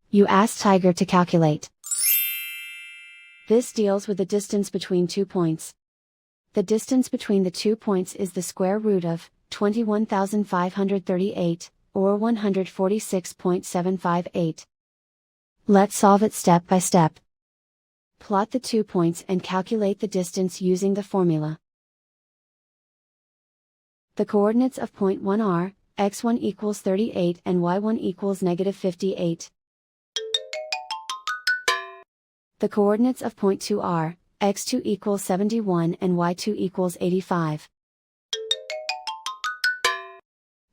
You ask Tiger to calculate. This deals with the distance between 2 points. The distance between the 2 points is the square root of 21,538, or 146.758. Let's solve it step by step. Plot the 2 points and calculate the distance using the formula. The coordinates of point 1 are, x1 equals 38 and y1 equals -58. The coordinates of point 2 are, x2 equals 71 and y2 equals 85.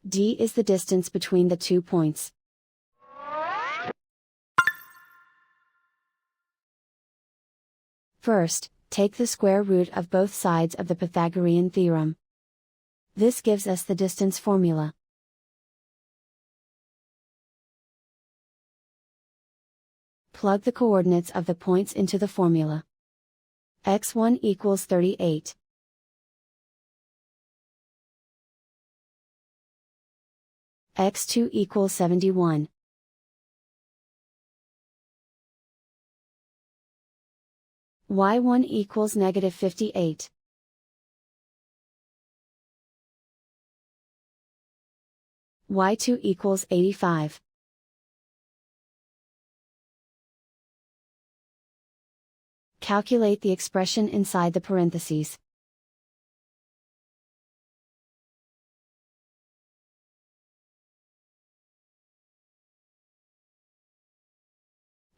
D is the distance between the 2 points. First, take the square root of both sides of the Pythagorean theorem. This gives us the distance formula. Plug the coordinates of the points into the formula. x1 equals 38. x2 equals 71. y1 equals -58. y2 equals 85. Calculate the expression inside the parentheses.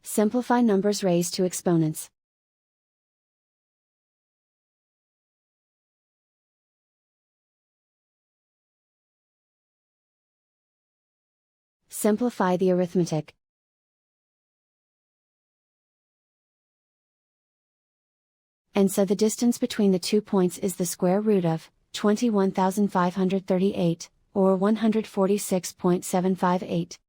Simplify numbers raised to exponents. Simplify the arithmetic. And so the distance between the 2 points is the square root of 21,538, or 146.758.